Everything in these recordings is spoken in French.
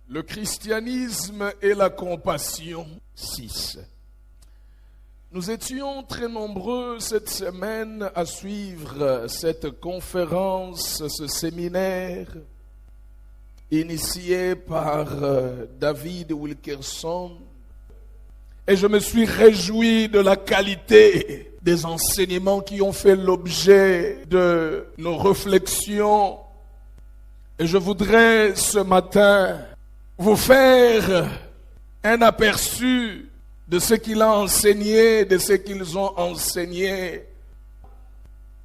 Le christianisme et la compassion 6. Nous étions très nombreux cette semaine à suivre cette conférence, ce séminaire initié par David Wilkerson. Et je me suis réjoui de la qualité des enseignements qui ont fait l'objet de nos réflexions. Et je voudrais ce matin vous faire un aperçu de ce qu'il a enseigné, de ce qu'ils ont enseigné.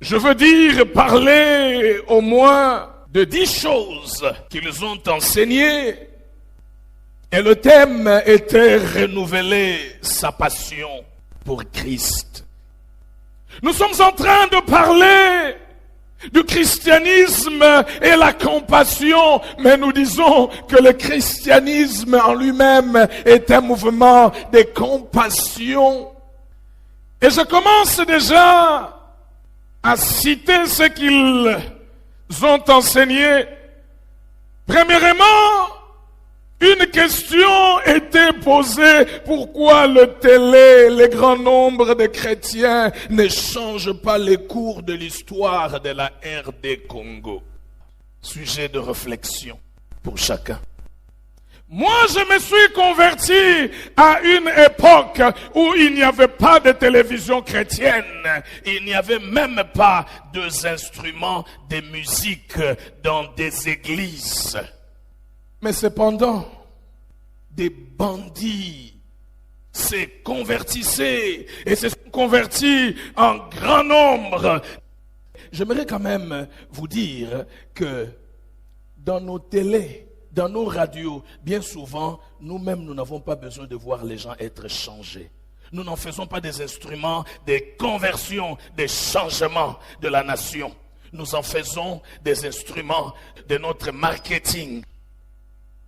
Je veux dire, parler au moins de 10 choses qu'ils ont enseignées. Et le thème était renouveler sa passion pour Christ. Nous sommes en train de parler du christianisme et la compassion, mais nous disons que le christianisme en lui-même est un mouvement de compassion. Et je commence déjà à citer ce qu'ils ont enseigné. Premièrement, une question était posée: pourquoi le grand nombre de chrétiens ne changent pas les cours de l'histoire de la RD Congo? Sujet de réflexion pour chacun. Moi, je me suis converti à une époque où il n'y avait pas de télévision chrétienne. Il n'y avait même pas d'instruments de musique dans des églises. Mais cependant, des bandits se convertissaient et se sont convertis en grand nombre. J'aimerais quand même vous dire que dans nos télés, dans nos radios, bien souvent, nous-mêmes, nous n'avons pas besoin de voir les gens être changés. Nous n'en faisons pas des instruments, des conversions, des changements de la nation. Nous en faisons des instruments de notre marketing.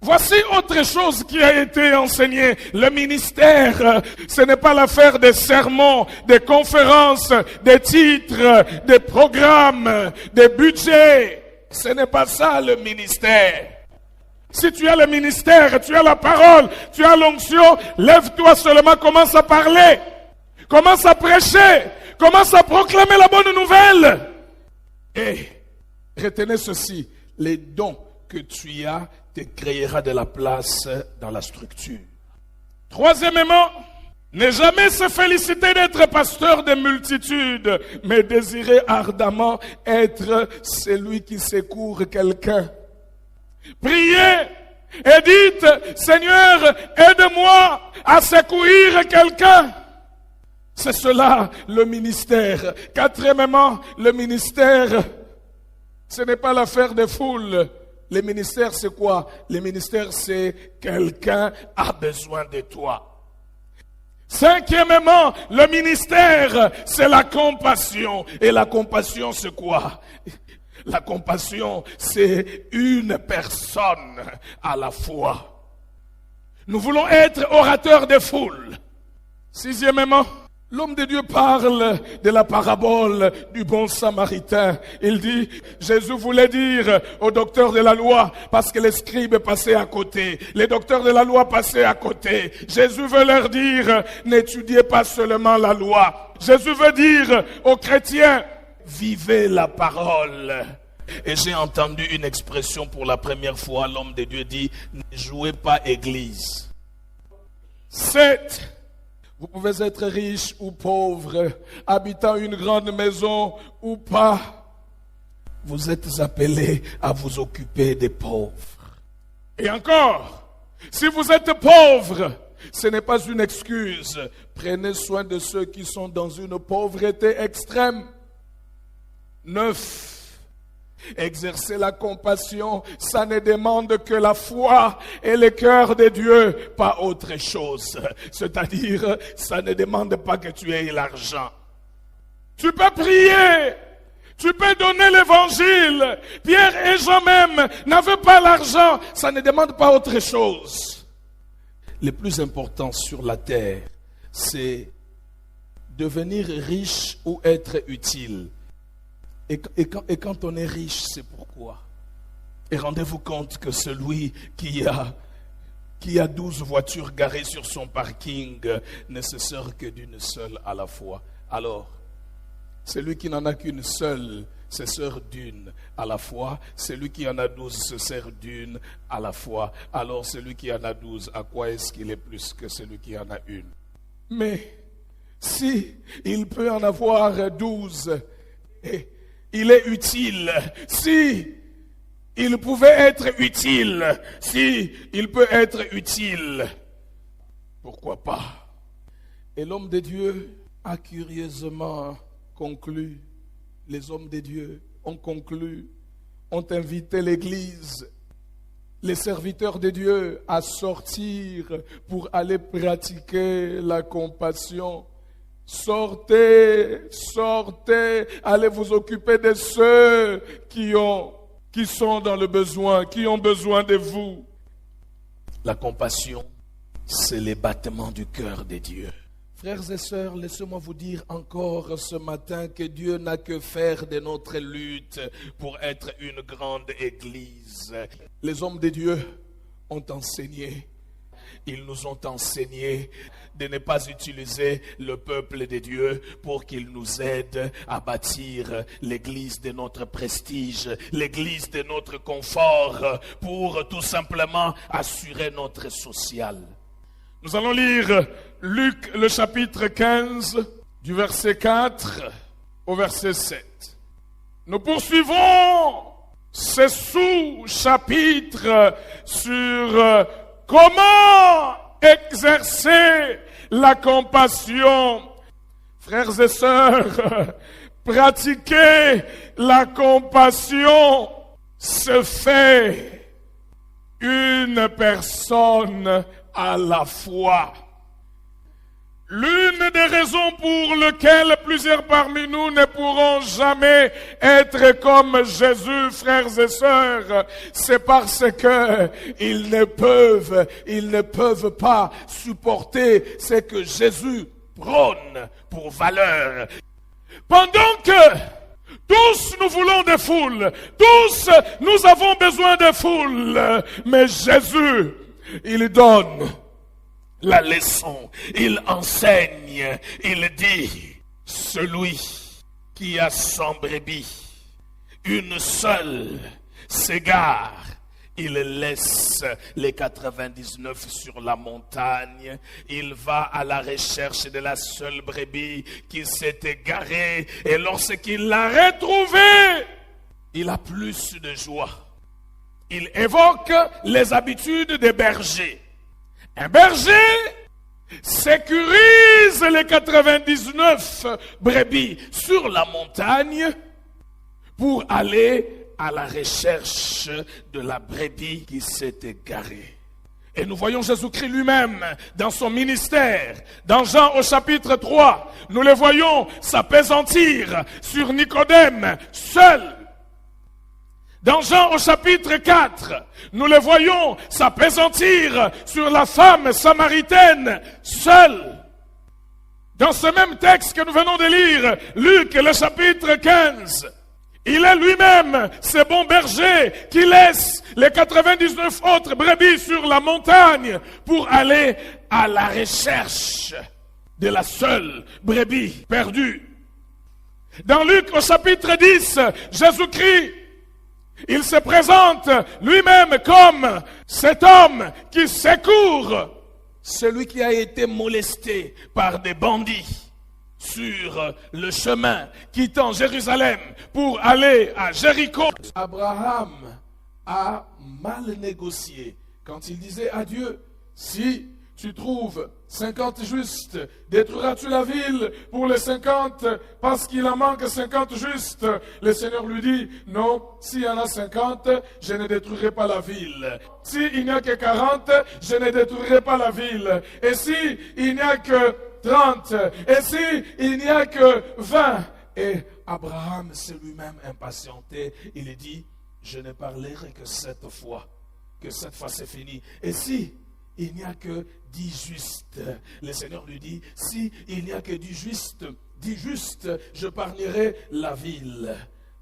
Voici autre chose qui a été enseignée. Le ministère, ce n'est pas l'affaire des sermons, des conférences, des titres, des programmes, des budgets. Ce n'est pas ça le ministère. Si tu as le ministère, tu as la parole, tu as l'onction, lève-toi seulement, commence à parler, commence à prêcher, commence à proclamer la bonne nouvelle. Et retenez ceci, les dons que tu as te créera de la place dans la structure. Troisièmement, ne jamais se féliciter d'être pasteur de multitudes, mais désirer ardemment être celui qui secourt quelqu'un. Priez et dites: Seigneur, aide-moi à secourir quelqu'un. C'est cela le ministère. Quatrièmement, le ministère, ce n'est pas l'affaire des foules. Le ministère, c'est quoi? Le ministère, c'est quelqu'un a besoin de toi. Cinquièmement, le ministère, c'est la compassion. Et la compassion, c'est quoi? La compassion, c'est une personne à la fois. Nous voulons être orateurs des foules. Sixièmement, l'homme de Dieu parle de la parabole du bon samaritain. Il dit, Jésus voulait dire aux docteurs de la loi, parce que les scribes passaient à côté, les docteurs de la loi passaient à côté. Jésus veut leur dire, n'étudiez pas seulement la loi. Jésus veut dire aux chrétiens, vivez la parole. Et j'ai entendu une expression pour la première fois, l'homme de Dieu dit, ne jouez pas église. 7. Vous pouvez être riche ou pauvre, habitant une grande maison ou pas. Vous êtes appelés à vous occuper des pauvres. Et encore, si vous êtes pauvre, ce n'est pas une excuse. Prenez soin de ceux qui sont dans une pauvreté extrême. 9. Exercer la compassion, ça ne demande que la foi et le cœur de Dieu, pas autre chose. C'est-à-dire, ça ne demande pas que tu aies l'argent. Tu peux prier, tu peux donner l'évangile. Pierre et Jean même n'avaient pas l'argent, ça ne demande pas autre chose. Le plus important sur la terre, c'est devenir riche ou être utile. Et quand on est riche, c'est pourquoi. Et rendez-vous compte que celui qui a qui a 12 voitures garées sur son parking ne se sert que d'une seule à la fois. Alors, celui qui n'en a qu'une seule se sert d'une à la fois. Celui qui en a 12 se sert d'une à la fois. Alors, celui qui en a 12, à quoi est-ce qu'il est plus que celui qui en a une? Mais si il peut en avoir 12, il est utile. Si il pouvait être utile, si il peut être utile, pourquoi pas? Et l'homme de Dieu a curieusement conclu, les hommes de Dieu ont conclu, ont invité l'Église, les serviteurs de Dieu à sortir pour aller pratiquer la compassion. Sortez, sortez, allez vous occuper de ceux qui sont dans le besoin, qui ont besoin de vous. La compassion, c'est les battements du cœur de Dieu. Frères et sœurs, laissez-moi vous dire encore ce matin que Dieu n'a que faire de notre lutte pour être une grande église. Les hommes de Dieu ont enseigné. Ils nous ont enseigné de ne pas utiliser le peuple de Dieu pour qu'il nous aide à bâtir l'église de notre prestige, l'église de notre confort, pour tout simplement assurer notre social. Nous allons lire Luc le chapitre 15 du verset 4 au verset 7. Nous poursuivons ce sous-chapitre sur comment exercer la compassion. Frères et sœurs, pratiquer la compassion se fait une personne à la fois. L'une des raisons pour lesquelles plusieurs parmi nous ne pourront jamais être comme Jésus, frères et sœurs, c'est parce que ils ne peuvent pas supporter ce que Jésus prône pour valeur. Pendant que tous nous voulons des foules, tous nous avons besoin des foules, mais Jésus, il donne la leçon, il enseigne, il dit, celui qui a 100 brebis, une seule s'égare, il laisse les 99 sur la montagne, il va à la recherche de la seule brebis qui s'est égarée, et lorsqu'il l'a retrouvée, il a plus de joie. Il évoque les habitudes des bergers. Un berger sécurise les 99 brebis sur la montagne pour aller à la recherche de la brebis qui s'est égarée. Et nous voyons Jésus-Christ lui-même dans son ministère. Dans Jean au chapitre 3, nous le voyons s'appesantir sur Nicodème seul. Dans Jean au chapitre 4, nous le voyons s'appesantir sur la femme samaritaine seule. Dans ce même texte que nous venons de lire, Luc le chapitre 15, il est lui-même ce bon berger qui laisse les 99 autres brebis sur la montagne pour aller à la recherche de la seule brebis perdue. Dans Luc au chapitre 10, Jésus-Christ, il se présente lui-même comme cet homme qui secourt celui qui a été molesté par des bandits sur le chemin quittant Jérusalem pour aller à Jéricho. Abraham a mal négocié quand il disait à Dieu, si tu trouves 50 justes, détruiras-tu la ville pour les 50 parce qu'il en manque 50 justes? Le Seigneur lui dit, non, s'il y en a 50, je ne détruirai pas la ville. S'il n'y a que 40, je ne détruirai pas la ville. Et s'il n'y a que 30, et s'il n'y a que 20, et Abraham s'est lui-même impatienté, il dit, je ne parlerai que 7 fois, que 7 fois c'est fini. Et si il n'y a que 10 justes, le Seigneur lui dit, si il n'y a que 10 justes, je parlerai la ville.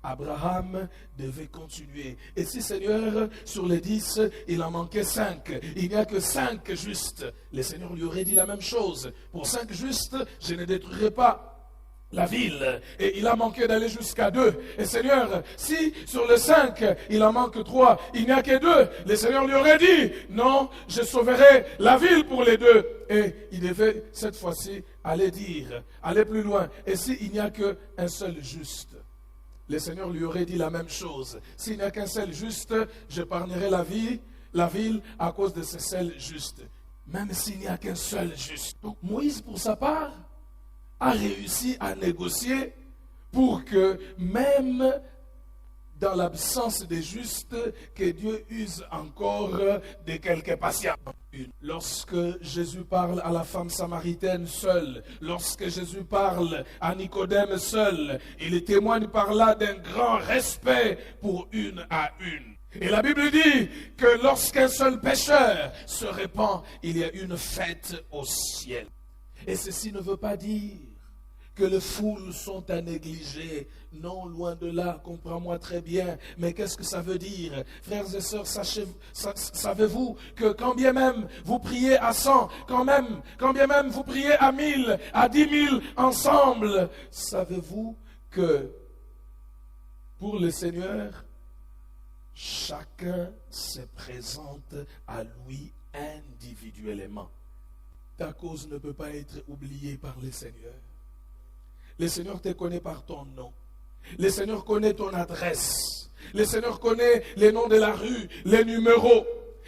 Abraham devait continuer. Et si, Seigneur, sur les 10, il en manquait 5, il n'y a que 5 justes, le Seigneur lui aurait dit la même chose. Pour 5 justes, je ne détruirai pas la ville. Et il a manqué d'aller jusqu'à 2. Et Seigneur, si sur les 5, il en manque 3, il n'y a que 2, le Seigneur lui aurait dit, non, je sauverai la ville pour les 2. Et il devait, cette fois-ci, aller plus loin. Et s'il n'y a qu'un seul juste, le Seigneur lui aurait dit la même chose. S'il n'y a qu'un seul juste, j'épargnerai la ville à cause de ce seul juste. Même s'il n'y a qu'un seul juste. Donc Moïse, pour sa part, a réussi à négocier pour que même dans l'absence des justes, que Dieu use encore de quelques patients. Lorsque Jésus parle à la femme samaritaine seule, lorsque Jésus parle à Nicodème seul, il témoigne par là d'un grand respect pour une à une. Et la Bible dit que lorsqu'un seul pécheur se répand, il y a une fête au ciel. Et ceci ne veut pas dire que les foules sont à négliger. Non, loin de là, comprends-moi très bien. Mais qu'est-ce que ça veut dire? Frères et sœurs, savez-vous que quand bien même vous priez à 100, quand bien même vous priez à 1000, à 10 000 ensemble, savez-vous que pour le Seigneur, chacun se présente à lui individuellement. Ta cause ne peut pas être oubliée par le Seigneur. Le Seigneur te connaît par ton nom. Le Seigneur connaît ton adresse. Le Seigneur connaît les noms de la rue, les numéros.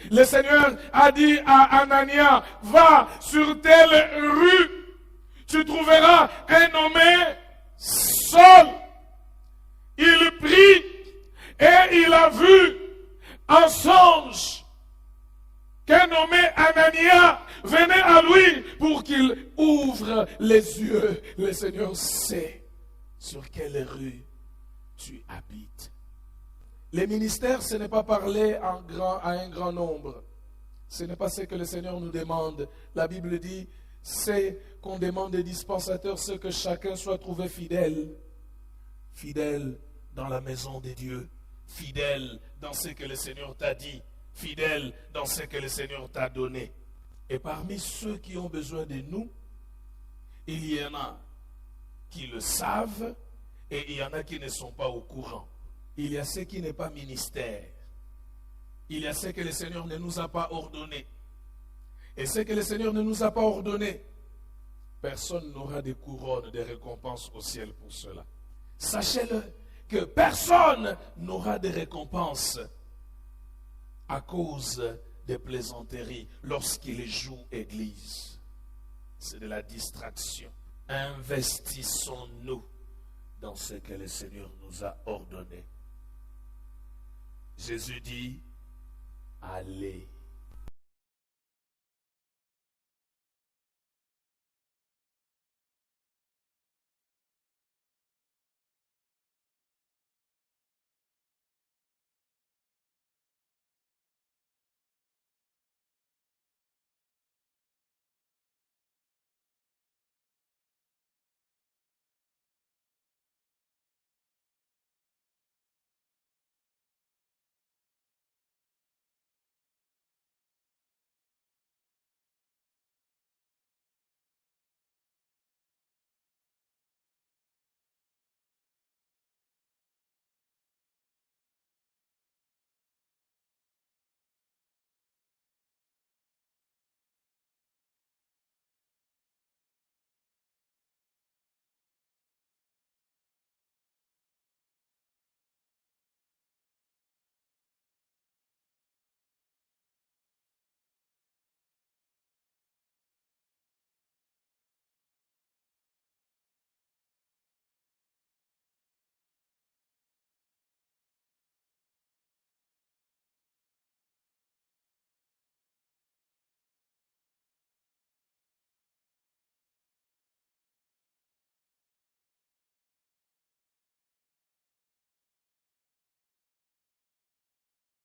Le Seigneur a dit à Anania, va sur telle rue, tu trouveras un nommé Saul. Il prie et il a vu en songe qu'un nommé Anania venait à lui pour qu'il ouvre les yeux. Le Seigneur sait sur quelle rue tu habites. Les ministères, ce n'est pas parler à un grand nombre. Ce n'est pas ce que le Seigneur nous demande. La Bible dit, c'est qu'on demande des dispensateurs, ce que chacun soit trouvé fidèle. Fidèle dans la maison de Dieu. Fidèle dans ce que le Seigneur t'a dit. Fidèle dans ce que le Seigneur t'a donné. Et parmi ceux qui ont besoin de nous, il y en a qui le savent et il y en a qui ne sont pas au courant. Il y a ceux qui n'est pas ministère. Il y a ceux que le Seigneur ne nous a pas ordonnés. Et ceux que le Seigneur ne nous a pas ordonnés, personne n'aura de couronne, de récompense au ciel pour cela. Sachez-le que personne n'aura de récompense à cause des plaisanteries lorsqu'il joue église. C'est de la distraction. Investissons-nous dans ce que le Seigneur nous a ordonné. Jésus dit, allez